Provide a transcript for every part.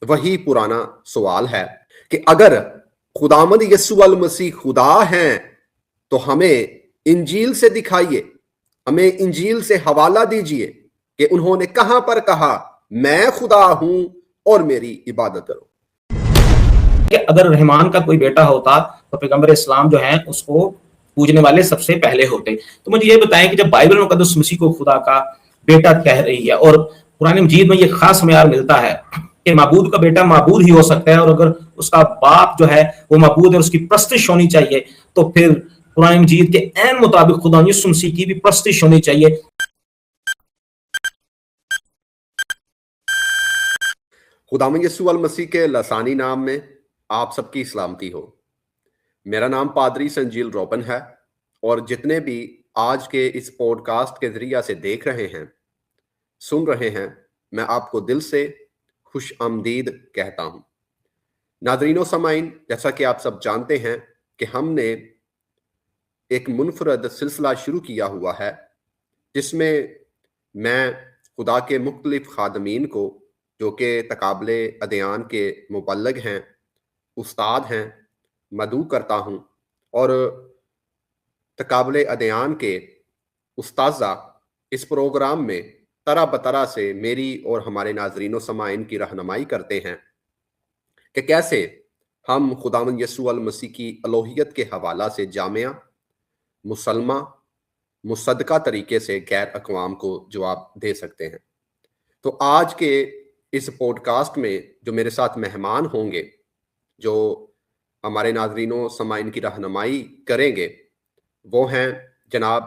वही पुराना सवाल है कि अगर खुदामद यसू अल मसीह खुदा हैं तो हमें इंजील से दिखाइए, हमें इंजील से हवाला दीजिए कि उन्होंने कहां पर कहा मैं खुदा हूं और मेरी इबादत करो। کہ اگر رحمان کا کوئی بیٹا ہوتا تو پیغمبر اسلام جو ہیں اس کو پوجنے والے سب سے پہلے ہوتے. تو مجھے یہ بتائیں کہ جب بائبل مقدس مسیح کو خدا کا بیٹا کہہ رہی ہے اور قرآن مجید میں یہ خاص معیار ملتا ہے کہ معبود کا بیٹا معبود ہی ہو سکتا ہے، اور اگر اس کا باپ جو ہے وہ معبود ہے، اس کی پرستش ہونی چاہیے، تو پھر قرآن مجید کے عین مطابق خدا یسوع مسیح کی بھی پرستش ہونی چاہیے. خداوند یسوع المسیح کے لسانی نام میں آپ سب کی سلامتی ہو. میرا نام پادری سنجیل روبن ہے، اور جتنے بھی آج کے اس پوڈ کاسٹ کے ذریعہ سے دیکھ رہے ہیں، سن رہے ہیں، میں آپ کو دل سے خوش آمدید کہتا ہوں. ناظرین و سامعین، جیسا کہ آپ سب جانتے ہیں کہ ہم نے ایک منفرد سلسلہ شروع کیا ہوا ہے جس میں میں خدا کے مختلف خادمین کو جو کہ تقابل ادیان کے مبلغ ہیں، استاد ہیں، مدعو کرتا ہوں، اور تقابل ادیان کے استاذہ اس پروگرام میں طرح بطرح سے میری اور ہمارے ناظرین و سامعین کی رہنمائی کرتے ہیں کہ کیسے ہم خداوند یسوع المسیح کی الوہیت کے حوالہ سے جامعہ، مسلمہ، مصدقہ طریقے سے غیر اقوام کو جواب دے سکتے ہیں. تو آج کے اس پوڈ کاسٹ میں جو میرے ساتھ مہمان ہوں گے، جو ہمارے ناظرین و سامعین کی رہنمائی کریں گے، وہ ہیں جناب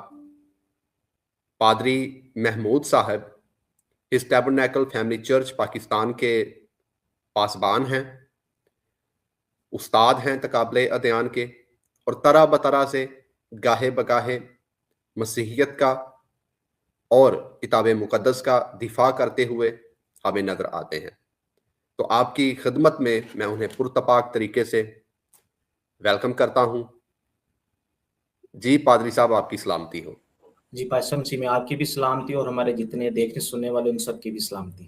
پادری محمود صاحب، اس ٹیبرنیکل فیملی چرچ پاکستان کے پاسبان ہیں، استاد ہیں تقابل ادیان کے، اور طرح بطرح سے گاہے بگاہے مسیحیت کا اور کتاب مقدس کا دفاع کرتے ہوئے ہمیں نظر آتے ہیں. تو آپ کی خدمت میں انہیں پرتپاک طریقے سے ویلکم کرتا ہوں. جی پادری صاحب، آپ کی سلامتی ہو. جی پاسٹر مسیح میں آپ کی بھی سلامتی، اور ہمارے جتنے دیکھنے سننے والے ان سب کی بھی سلامتی.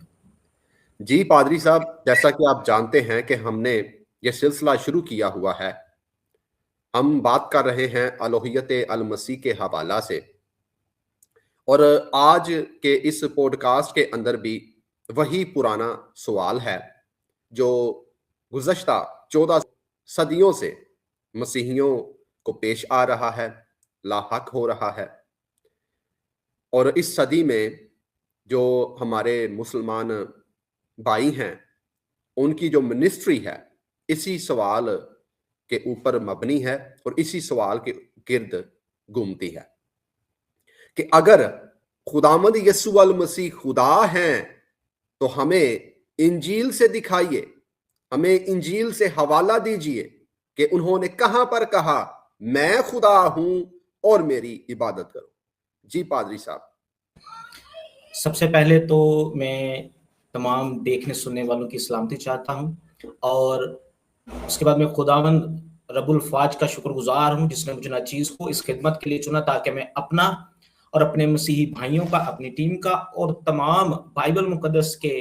جی پادری صاحب، جیسا کہ آپ جانتے ہیں کہ ہم نے یہ سلسلہ شروع کیا ہوا ہے. ہم بات کر رہے ہیں الوہیت المسیح کے حوالہ سے، اور آج کے اس پوڈ کاسٹ کے اندر بھی وہی پرانا سوال ہے جو گزشتہ 14 صدیوں سے مسیحیوں کو پیش آ رہا ہے، لاحق ہو رہا ہے. اور اس صدی میں جو ہمارے مسلمان بھائی ہیں، ان کی جو منسٹری ہے اسی سوال کے اوپر مبنی ہے اور اسی سوال کے گرد گھومتی ہے کہ اگر خداوند یسوع المسیح خدا ہیں تو ہمیں انجیل سے دکھائیے، ہمیں انجیل سے حوالہ دیجئے کہ انہوں نے کہاں پر کہا میں خدا ہوں اور میری عبادت کرو. جی پادری صاحب. سب سے پہلے تو میں تمام دیکھنے سننے والوں کی سلامتی چاہتا ہوں، اور اس کے بعد میں خداوند رب الفاج کا شکر گزار ہوں جس نے مجھے ناچیز کو اس خدمت کے لیے چنا تاکہ میں اپنا اور اپنے مسیحی بھائیوں کا، اپنی ٹیم کا اور تمام بائبل مقدس کے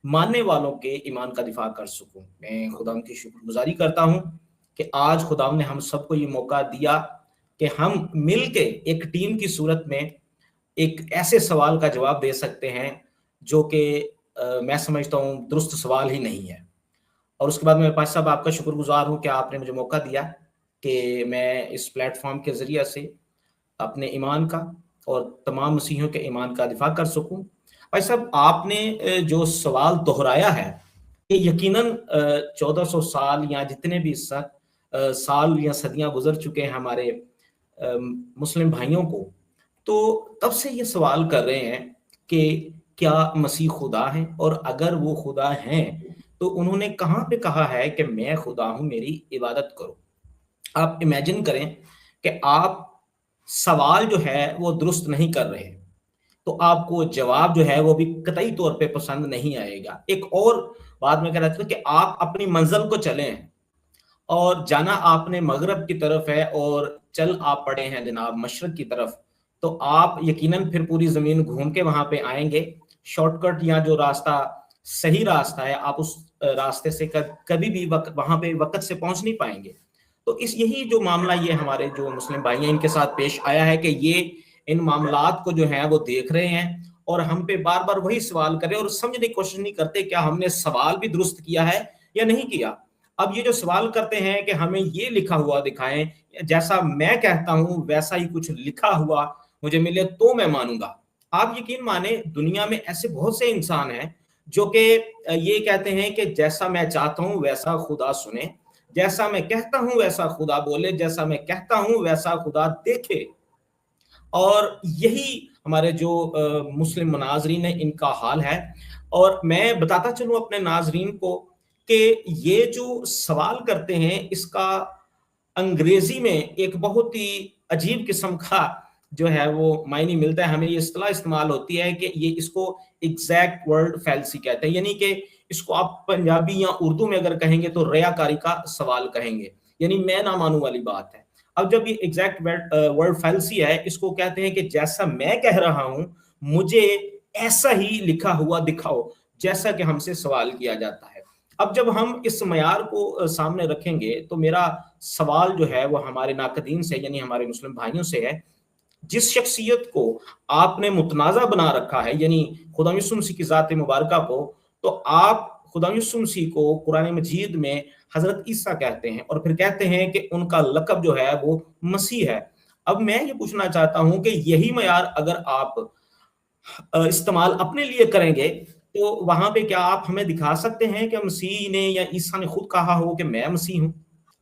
ماننے والوں کے ایمان کا دفاع کر سکوں. میں خداوند کی شکر گزاری کرتا ہوں کہ آج خداوند نے ہم سب کو یہ موقع دیا کہ ہم مل کے ایک ٹیم کی صورت میں ایک ایسے سوال کا جواب دے سکتے ہیں جو کہ میں سمجھتا ہوں درست سوال ہی نہیں ہے. اور اس کے بعد میں پاش صاحب آپ کا شکر گزار ہوں کہ آپ نے مجھے موقع دیا کہ میں اس پلیٹ فارم کے ذریعے سے اپنے ایمان کا اور تمام مسیحیوں کے ایمان کا دفاع کر سکوں. بھائی صاحب، آپ نے جو سوال دہرایا ہے کہ یقیناً 1400 سال یا جتنے بھی سال یا صدیاں گزر چکے ہیں ہمارے مسلم بھائیوں کو، تو تب سے یہ سوال کر رہے ہیں کہ کیا مسیح خدا ہیں، اور اگر وہ خدا ہیں تو انہوں نے کہاں پہ کہا ہے کہ میں خدا ہوں، میری عبادت کرو. آپ امیجن کریں کہ آپ سوال جو ہے وہ درست نہیں کر رہے، تو آپ کو جواب جو ہے وہ بھی قطعی طور پہ پسند نہیں آئے گا. ایک اور بات میں کہہ رہا تھا کہ آپ اپنی منزل کو چلیں، اور جانا آپ نے مغرب کی طرف ہے اور چل آپ پڑے ہیں جناب مشرق کی طرف، تو آپ یقیناً پھر پوری زمین گھوم کے وہاں پہ آئیں گے. شارٹ کٹ یا جو راستہ صحیح راستہ ہے آپ اس रास्ते से कभी भी वहां पे वक्त से पहुंच नहीं पाएंगे। तो यही जो मामला ये हमारे जो मुस्लिम भाई हैं इनके साथ पेश आया है कि ये इन मामलात को जो है वो देख रहे हैं और हम पे बार बार वही सवाल करें और समझने की कोशिश नहीं करते क्या हमने सवाल भी दुरुस्त किया है या नहीं किया। अब ये जो सवाल करते हैं कि हमें ये लिखा हुआ दिखाएं, जैसा मैं कहता हूं वैसा ही कुछ लिखा हुआ मुझे मिले तो मैं मानूंगा। आप यकीन माने दुनिया में ऐसे बहुत से इंसान हैं जो कि ये कहते हैं कि जैसा मैं चाहता हूं वैसा खुदा सुने, जैसा मैं कहता हूं वैसा खुदा बोले, जैसा मैं कहता हूं वैसा खुदा देखे। और यही हमारे जो मुस्लिम नाजरीन है इनका हाल है। और मैं बताता चलूं अपने नाजरीन को कि ये जो सवाल करते हैं इसका अंग्रेजी में एक बहुत ही अजीब किस्म का जो है वो मायने मिलता है। हमें ये इस्तेलाह इस्तेमाल होती है कि ये इसको एग्जैक्ट वर्ड फैल्सी कहते हैं, यानी कि इसको आप पंजाबी या उर्दू में अगर कहेंगे तो रयाकारी का सवाल कहेंगे, यानी मैं ना मानू वाली बात है। अब जब ये एग्जैक्ट वर्ड फैल्सी है, इसको कहते हैं कि जैसा मैं कह रहा हूं मुझे ऐसा ही लिखा हुआ दिखाओ जैसा कि हमसे सवाल किया जाता है। अब जब हम इस मयार को सामने रखेंगे तो मेरा सवाल जो है वो हमारे नाकदीन से यानी हमारे मुस्लिम भाइयों से है, जिस शख्सियत को आपने मुतनाज़ा बना रखा है यानी खुदा यीशु मसीह की ज़ात मुबारका को, तो आप खुदा यीशु मसीह को कुरान मजीद में हजरत ईसा कहते हैं और फिर कहते हैं कि उनका लक़ब जो है वो मसीह है। अब मैं ये पूछना चाहता हूं कि यही मयार अगर आप इस्तेमाल अपने लिए करेंगे तो वहां पे क्या आप हमें दिखा सकते हैं कि मसीह ने या ईसा ने खुद कहा हो कि मैं मसीह हूं?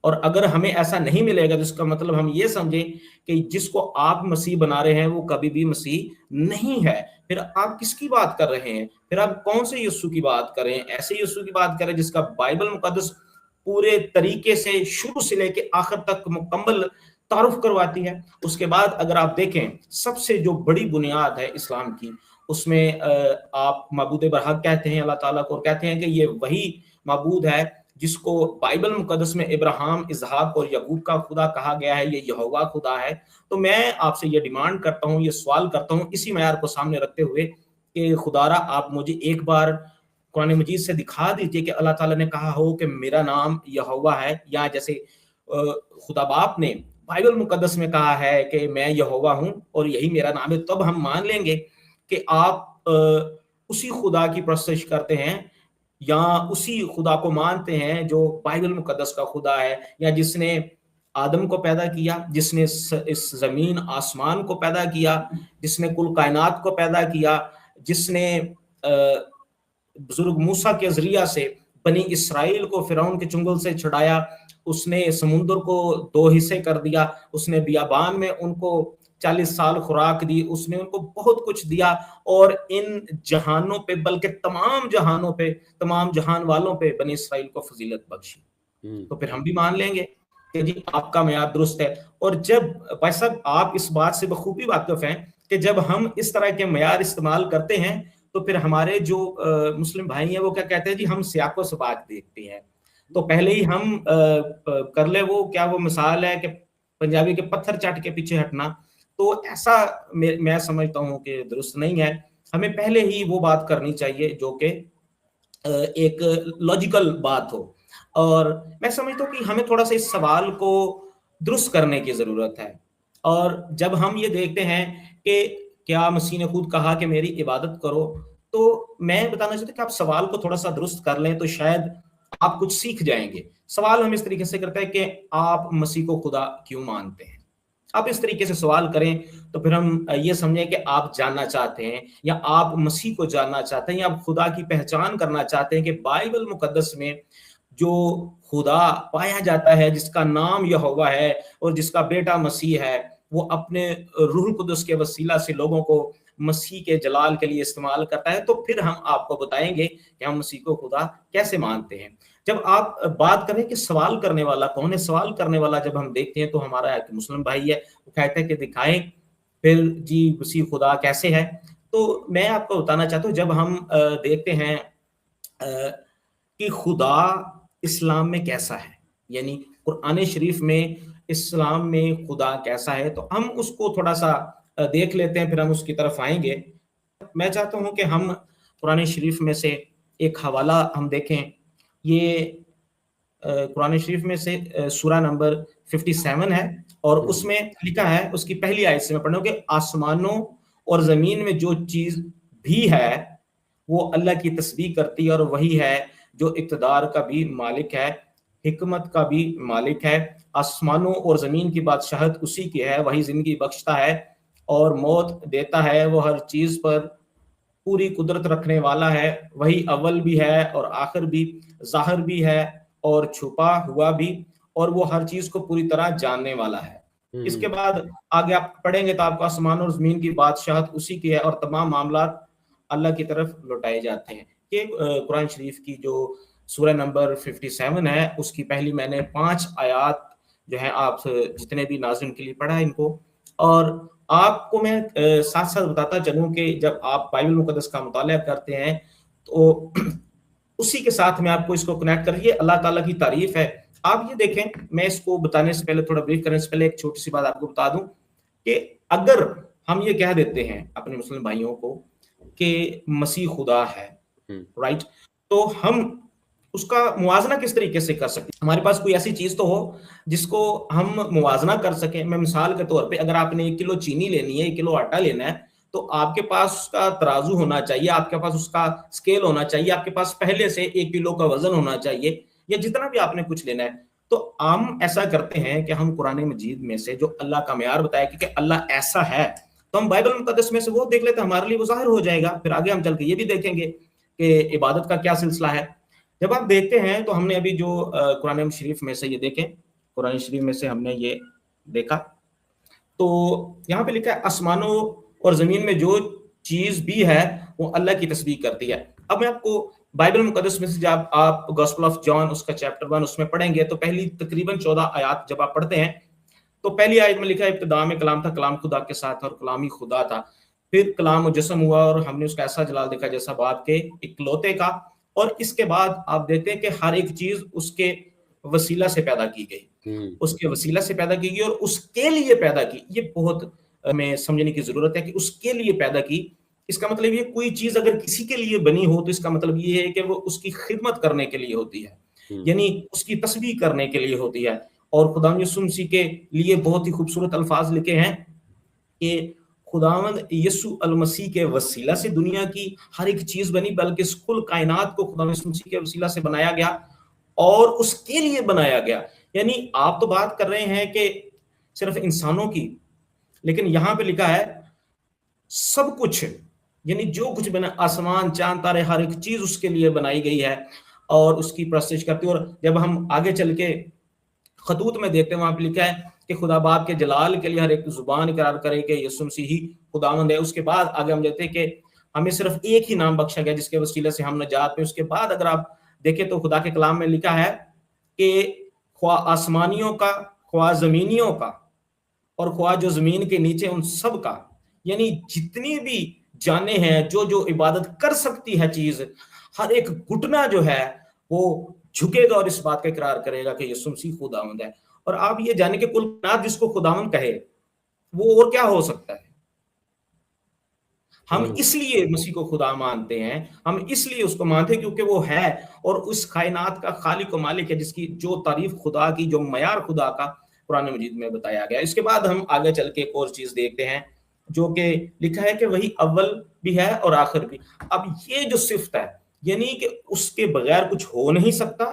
और अगर हमें ऐसा नहीं मिलेगा तो इसका मतलब हम ये समझें कि जिसको आप मसीह बना रहे हैं वो कभी भी मसीह नहीं है। फिर आप किसकी बात कर रहे हैं? फिर आप कौन से यीशु की बात करें? ऐसे यीशु की बात करें जिसका बाइबल मुकद्दस पूरे तरीके से शुरू से लेके आखिर तक मुकम्मल तारुफ करवाती है। उसके बाद अगर आप देखें सबसे जो बड़ी बुनियाद है इस्लाम की, उसमें आप मबूद बरहक कहते हैं अल्लाह ताला को और कहते हैं कि ये वही मबूद है जिसको बाइबल मुकद्दस में इब्राहिम, इसहाक और यकूब का खुदा कहा गया है, ये यहोवा खुदा है। तो मैं आपसे ये डिमांड करता हूँ, ये सवाल करता हूँ इसी मयार को सामने रखते हुए कि खुदारा आप मुझे एक बार कुरान मजीद से दिखा दीजिए कि अल्लाह ताला ने कहा हो कि मेरा नाम यहोवा है, या जैसे खुदा बाप ने बाइबल मुकद्दस में कहा है कि मैं यहोवा हूँ और यही मेरा नाम है। तब हम मान लेंगे कि आप उसी खुदा की परस्तिश करते हैं या उसी खुदा को मानते हैं जो बाइबल मुकद्दस का खुदा है, या जिसने आदम को पैदा किया, जिसने इस जमीन आसमान को पैदा किया, जिसने कुल कायनात को पैदा किया, जिसने बुजुर्ग मूसा के जरिया से बनी इसराइल को फिरौन के चुंगल से छुड़ाया, उसने समुद्र को दो हिस्से कर दिया, उसने बियाबान में उनको 40 साल खुराक दी, उसने उनको बहुत कुछ दिया और इन जहानों पे बल्कि तमाम जहानों पे, तमाम जहान वालों पे बनी इसराइल को फजीलत बख्शी। तो फिर हम भी मान लेंगे कि जी आपका मयार दुरुस्त है। और जब भाई साहब आप इस बात से बखूबी वाकिफ हैं कि जब हम इस तरह के मयार इस्तेमाल करते हैं तो फिर हमारे जो मुस्लिम भाई हैं वो क्या कहते हैं, जी हम सियाको सबाक देखते हैं। तो पहले ही हम कर ले वो क्या वो मिसाल है कि पंजाबी के पत्थर चाट के पीछे हटना, तो ऐसा मैं समझता हूँ कि दुरुस्त नहीं है। हमें पहले ही वो बात करनी चाहिए जो कि एक लॉजिकल बात हो। और मैं समझता हूँ कि हमें थोड़ा सा इस सवाल को दुरुस्त करने की जरूरत है। और जब हम ये देखते हैं कि क्या मसीह ने खुद कहा कि मेरी इबादत करो, तो मैं बताना चाहता हूँ कि आप सवाल को थोड़ा सा दुरुस्त कर लें तो शायद आप कुछ सीख जाएंगे। सवाल हम इस तरीके से करते हैं कि आप मसीह को खुदा क्यों मानते हैं। आप इस तरीके से सवाल करें तो फिर हम ये समझें कि आप जानना चाहते हैं या आप मसीह को जानना चाहते हैं या आप खुदा की पहचान करना चाहते हैं कि बाइबल मुकद्दस में जो खुदा पाया जाता है, जिसका नाम यहोवा है और जिसका बेटा मसीह है, वो अपने रूह कुदस के वसीला से लोगों को मसीह के जलाल के लिए इस्तेमाल करता है। तो फिर हम आपको बताएंगे कि हम मसीह को खुदा कैसे मानते हैं। जब आप बात करें कि सवाल करने वाला कौन है, सवाल करने वाला जब हम देखते हैं तो हमारा एक मुस्लिम भाई है, वो कहता है कि दिखाएं फिर जी मसीह खुदा कैसे है। तो मैं आपको बताना चाहता हूँ, जब हम देखते हैं कि खुदा इस्लाम में कैसा है, यानी कुरान शरीफ में इस्लाम में खुदा कैसा है, तो हम उसको थोड़ा सा देख लेते हैं, फिर हम उसकी तरफ आएंगे। मैं चाहता हूं कि हम कुरान शरीफ में से एक हवाला हम देखें یہ قرآن شریف میں سے سورہ نمبر 57 ہے، اور اس میں لکھا ہے، اس کی پہلی آیت سے میں پڑھوں کہ آسمانوں اور زمین میں جو چیز بھی ہے وہ اللہ کی تسبیح کرتی ہے، اور وہی ہے جو اقتدار کا بھی مالک ہے، حکمت کا بھی مالک ہے۔ آسمانوں اور زمین کی بادشاہت اسی کی ہے، وہی زندگی بخشتا ہے اور موت دیتا ہے، وہ ہر چیز پر پوری قدرت رکھنے والا ہے، وہی اول بھی ہے اور آخر بھی، ظاہر بھی ہے اور چھپا ہوا بھی، اور وہ ہر چیز کو پوری طرح جاننے والا ہے۔ اس کے بعد آگے آپ پڑھیں گے تو آپ کو آسمان اور زمین کی بادشاہت اسی کی ہے اور تمام معاملات اللہ کی طرف لوٹائے جاتے ہیں۔ یہ قرآن شریف کی جو سورہ نمبر 57 ہے، اس کی پہلی میں نے 5 آیات جو ہیں آپ جتنے بھی ناظرین کے لیے پڑھا ہے ان کو، اور آپ کو میں ساتھ ساتھ بتاتا چلوں کہ جب آپ بائبل مقدس کا مطالعہ کرتے ہیں تو اسی کے ساتھ میں آپ کو اس کو کنیکٹ کریے، اللہ تعالیٰ کی تعریف ہے۔ آپ یہ دیکھیں، میں اس کو بتانے سے پہلے، تھوڑا بریف کرنے سے پہلے ایک چھوٹی سی بات آپ کو بتا دوں کہ اگر ہم یہ کہہ دیتے ہیں اپنے مسلم بھائیوں کو کہ مسیح خدا ہے، رائٹ، تو ہم اس کا موازنہ کس طریقے سے کر سکتے ہیں؟ ہمارے پاس کوئی ایسی چیز تو ہو جس کو ہم موازنہ کر سکیں۔ میں مثال کے طور پہ، اگر آپ نے 1 کلو چینی لینی ہے، 1 کلو آٹا لینا ہے، تو آپ کے پاس اس کا ترازو ہونا چاہیے، آپ کے پاس اس کا اسکیل ہونا چاہیے، آپ کے پاس پہلے سے 1 کلو کا وزن ہونا چاہیے، یا جتنا بھی آپ نے کچھ لینا ہے۔ تو ہم ایسا کرتے ہیں کہ ہم قرآن مجید میں سے جو اللہ کا معیار بتایا کہ اللہ ایسا ہے، تو ہم بائبل مقدس میں سے وہ دیکھ لیتے ہیں، ہمارے لیے وہ ظاہر ہو جائے گا۔ پھر آگے ہم چل کے یہ بھی دیکھیں گے کہ عبادت کا کیا سلسلہ ہے۔ جب آپ دیکھتے ہیں تو ہم نے ابھی جو قرآن شریف میں سے یہ دیکھیں، قرآن شریف میں سے ہم نے یہ دیکھا، تو یہاں پہ لکھا ہے آسمانوں اور زمین میں جو چیز بھی ہے وہ اللہ کی تسبیح کرتی ہے۔ اب میں آپ کو بائبل مقدس میں سے جب آپ گاسپل آف جان اس کا چیپٹر 1 اس میں پڑھیں گے تو پہلی تقریباً 14 آیات جب آپ پڑھتے ہیں تو پہلی آیت میں لکھا ہے ابتدا میں کلام تھا، کلام خدا کے ساتھ اور کلام ہی خدا تھا، پھر کلام مجسم ہوا اور ہم نے اس کا ایسا جلال دیکھا جیسا باپ کے اکلوتے کا، اور اس کے بعد آپ دیکھتے ہیں کہ ہر ایک چیز اس کے وسیلہ سے پیدا کی گئی، اس کے وسیلہ سے پیدا کی گئی اور اس کے لیے پیدا کی۔ یہ بہت ہمیں سمجھنے کی ضرورت ہے کہ اس کے لیے پیدا کی، اس کا مطلب یہ کوئی چیز اگر کسی کے لیے بنی ہو تو اس کا مطلب یہ ہے کہ وہ اس کی خدمت کرنے کے لیے ہوتی ہے، یعنی اس کی تسبیح کرنے کے لیے ہوتی ہے۔ اور خدا یسوع مسیح کے لیے بہت ہی خوبصورت الفاظ لکھے ہیں کہ خداوند یسوع المسیح کے وسیلہ سے دنیا کی ہر ایک چیز بنی، بلکہ اس کل کائنات کو خدا یسوع مسیح کے وسیلہ سے بنایا گیا اور اس کے لیے بنایا گیا۔ یعنی آپ تو بات کر رہے ہیں کہ صرف انسانوں کی، لیکن یہاں پہ لکھا ہے سب کچھ، یعنی جو کچھ بنا، آسمان، چاند، تارے، ہر ایک چیز اس کے لیے بنائی گئی ہے اور اس کی پرستش کرتی ہے۔ اور جب ہم آگے چل کے خطوط میں دیکھتے ہیں وہاں پہ لکھا ہے کہ خدا باپ کے جلال کے لیے ہر ایک زبان اقرار کرے کہ یسوع مسیح ہی خداوند ہے۔ اس کے بعد آگے ہم دیکھتے ہیں کہ ہمیں صرف ایک ہی نام بخشا گیا جس کے وسیلے سے ہم نجات پہ۔ اس کے بعد اگر آپ دیکھیں تو خدا کے کلام میں لکھا ہے کہ خواہ آسمانیوں کا، خواہ زمینیوں کا، اور خواہ جو زمین کے نیچے ان سب کا، یعنی جتنی بھی جانیں ہیں، جو جو عبادت کر سکتی ہے چیز، ہر ایک گھٹنا جو ہے وہ جھکے گا اور اس بات کا اقرار کرے گا کہ یسوع مسیح خداوند ہے۔ اور آپ یہ جانیں کہ کل کائنات جس کو خداوند کہے وہ اور کیا ہو سکتا ہے۔ ہم اس لیے مسیح کو خدا مانتے ہیں، ہم اس لیے اس کو مانتے ہیں کیونکہ وہ ہے اور اس کائنات کا خالق و مالک ہے، جس کی جو تعریف خدا کی، جو معیار خدا کا قرآن مجید میں بتایا گیا۔ اس کے بعد ہم آگے چل کے ایک اور چیز دیکھتے ہیں جو کہ لکھا ہے کہ وہی اول بھی ہے اور آخر بھی۔ اب یہ جو صفت ہے، یعنی کہ اس کے بغیر کچھ ہو نہیں سکتا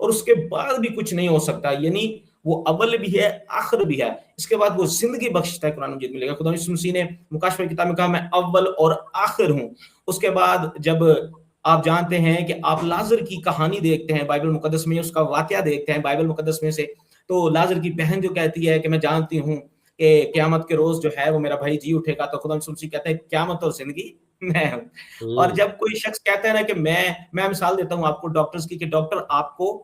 اور اس کے بعد بھی کچھ نہیں ہو سکتا، یعنی وہ اول بھی ہے، آخر بھی ہے۔ اس کے بعد وہ زندگی بخشتا ہے، قرآن مجید میں لکھا ہے، خدا یسوع مسیح نے مکاشفہ کی کتاب میں کہا میں اول اور آخر ہوں۔ اس کے بعد جب آپ جانتے ہیں کہ آپ لازر کی کہانی دیکھتے ہیں بائبل مقدس میں، اس کا واقعہ دیکھتے ہیں بائبل مقدس میں سے، تو لازر کی بہن جو کہتی ہے کہ میں جانتی ہوں کہ قیامت کے روز جو ہے وہ میرا بھائی جی اٹھے گا، تو خدا یسوع مسیح کہتے ہیں قیامت اور زندگی میں ہوں۔ اور جب کوئی شخص کہتا ہے نا کہ میں مثال دیتا ہوں آپ کو ڈاکٹرز کی، کہ ڈاکٹر آپ کو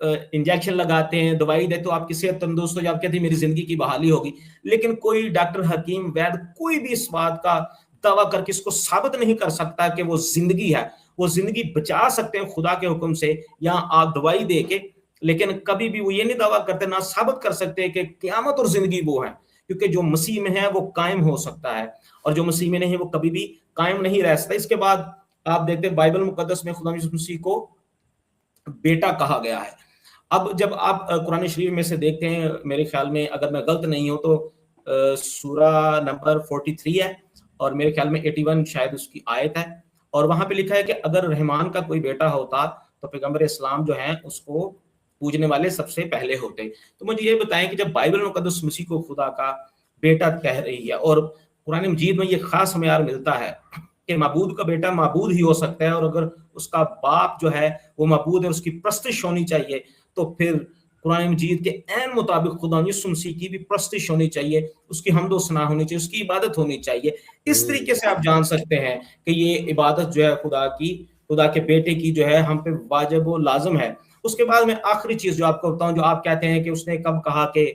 انجیکشن لگاتے ہیں، دوائی دے تو آپ کی صحت تندرست ہو جائے، آپ کہتے ہیں میری زندگی کی بحالی ہوگی، لیکن کوئی ڈاکٹر، حکیم، وید، کوئی بھی اس بات کا دعویٰ کر کے اس کو ثابت نہیں کر سکتا کہ وہ زندگی ہے۔ وہ زندگی بچا سکتے ہیں خدا کے حکم سے یا آپ دوائی دے کے، لیکن کبھی بھی وہ یہ نہیں دعویٰ کرتے، نہ ثابت کر سکتے کہ قیامت اور زندگی وہ ہے، کیونکہ جو مسیح میں ہے وہ قائم ہو سکتا ہے اور جو مسیح میں نہیں وہ کبھی بھی قائم نہیں رہ سکتا۔ اس کے بعد آپ دیکھتے ہیں بائبل مقدس میں خدا یسوع مسیح کو बेटा कहा गया है। अब जब आप कुरान शरीफ में से देखते हैं, मेरे ख्याल में अगर मैं गलत नहीं हूं तो सूरा नंबर 43 है और मेरे ख्याल में 81 शायद उसकी आयत है, और वहां पे लिखा है कि अगर रहमान का कोई बेटा होता तो पैगंबर इस्लाम जो है उसको पूजने वाले सबसे पहले होते। तो मुझे ये बताएं कि जब बाइबल मुकद्दस मसीह को खुदा का बेटा कह रही है और कुरान मजीद में ये खास मयार मिलता है कि माबूद का बेटा माबूद ही हो सकता है, और अगर उसका बाप जो है वो माबूद है, उसकी प्रस्तिश होनी चाहिए, तो फिर कुरान मजीद के ऐन मुताबिक खुदा यीशु मसीह की भी प्रस्तिश होनी चाहिए, उसकी हम्दो सना होनी चाहिए, उसकी इबादत होनी चाहिए। इस तरीके से आप जान सकते हैं कि ये इबादत जो है खुदा की, खुदा के बेटे की जो है हम पे वाजिब व लाजम है। उसके बाद में आखिरी चीज जो आपको बताऊं, जो आप कहते हैं कि उसने कब कहा कि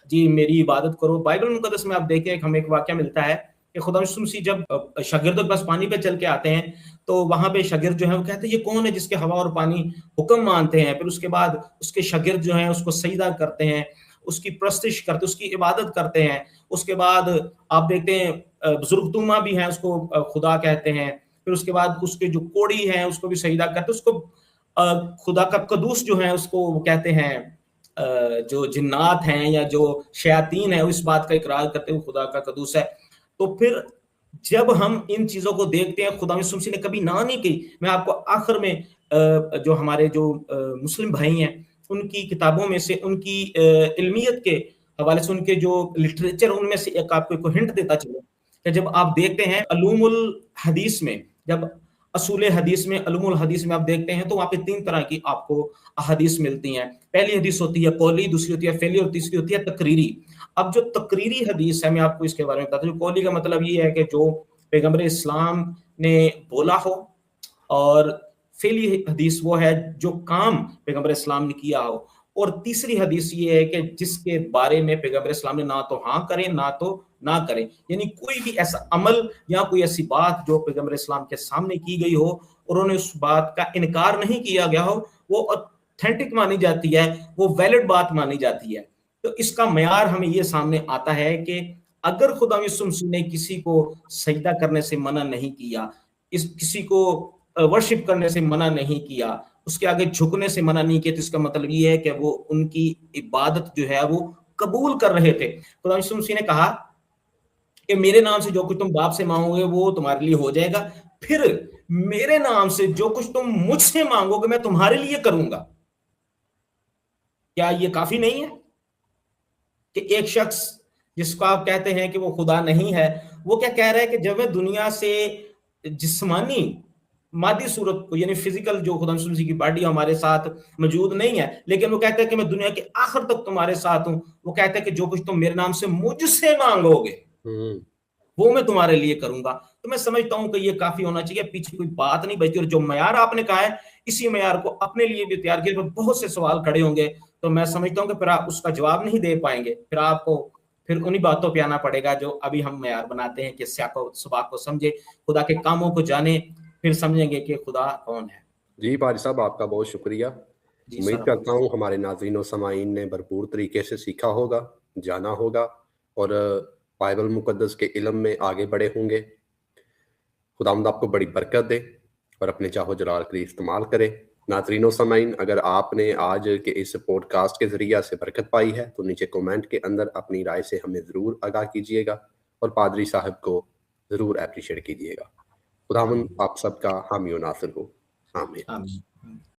जी मेरी इबादत करो, बाइबल मुकद्दस में आप देखें हमें एक वाक्य मिलता है कि खुदा यीशु मसीह जब शागिर्दों के पास पानी पे चल के आते हैं तो वहां पे शागिर्द जो है वो कहते हैं ये कौन है जिसके हवा और पानी हुक्म मानते हैं। फिर उसके बाद उसके शागिर्द जो है उसको सजदा करते हैं, उसकी प्रस्तिश करते, उसकी इबादत करते हैं। उसके बाद आप देखते हैं बुजुर्ग तुमा भी हैं, उसको खुदा कहते हैं। फिर उसके बाद उसके जो कोड़ी हैं उसको भी सजदा करते, उसको खुदा का कदूस जो है उसको वो कहते हैं, जो जिन्नात हैं या जो शयातीन है इस बात का इकरार करते हुए खुदा का कदूस है। तो फिर जब हम इन चीजों को देखते हैं, खुदा यीशु मसीह ने कभी ना नहीं की। मैं आपको आखिर में जो हमारे जो मुस्लिम भाई हैं उनकी किताबों में से, उनकी इल्मियत के हवाले से, उनके जो लिटरेचर उनमें से एक आपको हिंट देता चलो कि जब आप देखते हैं अलूमुल हदीस में, जब असूल हदीस में, अलूमुल हदीस में आप देखते हैं तो वहां पे 3 तरह की आपको हदीस मिलती हैं। पहली हदीस होती है कौली, दूसरी होती है फेली और तीसरी होती है तकरीरी। अब जो तकरीरी हदीस है मैं आपको इसके बारे में बताता हूँ। कौली का मतलब ये है कि जो पैगंबर इस्लाम ने बोला हो, और फेली हदीस वो है जो काम पैगंबर इस्लाम ने किया हो, और तीसरी हदीस ये है कि जिसके बारे में पैगंबर इस्लाम ने ना तो हाँ करें ना तो ना करें, यानी कोई भी ऐसा अमल या कोई ऐसी बात जो पैगंबर इस्लाम के सामने की गई हो और उन्हें उस बात का इनकार नहीं किया गया हो, वो ऑथेंटिक मानी जाती है, वो वैलिड बात मानी जाती है। तो इसका मयार हमें ये सामने आता है कि अगर खुदा यीशु मसीह ने किसी को सजदा करने से मना नहीं किया, इस किसी को वर्शिप करने से मना नहीं किया, उसके आगे झुकने से मना नहीं किया, तो इसका मतलब ये है कि वो उनकी इबादत जो है वो कबूल कर रहे थे। खुदा यीशु मसीह ने कहा कि मेरे नाम से जो कुछ तुम बाप से मांगोगे वो तुम्हारे लिए हो जाएगा, फिर मेरे नाम से जो कुछ तुम मुझसे मांगोगे मैं तुम्हारे लिए करूंगा। क्या ये काफी नहीं है कि एक शख्स जिसको आप कहते हैं कि वो खुदा नहीं है, वो क्या कह रहा है कि जब मैं दुनिया से जिस्मानी मादी सूरत को, यानी फिजिकल जो खुदा की बॉडी हमारे साथ मौजूद नहीं है, लेकिन वो कहता है कि मैं दुनिया के आखिर तक तुम्हारे साथ हूं। वो कहता है कि जो कुछ तुम मेरे नाम से मुझसे मांगोगे वो मैं तुम्हारे लिए करूंगा। तो मैं समझता हूं कि ये काफी होना चाहिए, पीछे कोई बात नहीं बचती। और जो मयार आपने कहा है इसी मयार को अपने लिए भी तैयार किया, बहुत से सवाल खड़े होंगे, तो मैं समझता हूं कि फिर आप उसका जवाब नहीं दे पाएंगे, फिर आपको फिर उन्हीं बातों पे आना पड़ेगा जो अभी हम मयार बनाते हैं कि स्याको सुबह को समझे, खुदा के कामों को जाने, फिर समझेंगे कि खुदा कौन है। जी पारी साहब, आपका बहुत शुक्रिया। जी उम्मीद सर, करता हूँ हमारे नाज़रीन और समाईन ने भरपूर तरीके से सीखा होगा, जाना होगा और बाइबल मुकद्दस के इल्म में आगे बढ़े होंगे। खुदावंद आपको बड़ी बरकत दे और अपने चाहो जलाल के लिए इस्तेमाल करे। नाज़रीन और समाईन, अगर आपने आज के इस पॉडकास्ट के ज़रिए से बरकत पाई है तो नीचे कमेंट के अंदर अपनी राय से हमें ज़रूर आगाह कीजिएगा और पादरी साहब को ज़रूर अप्रिशिएट कीजिएगा। खुदावंद आप सबका हामी और नासिर हो। आमीन। आमीन।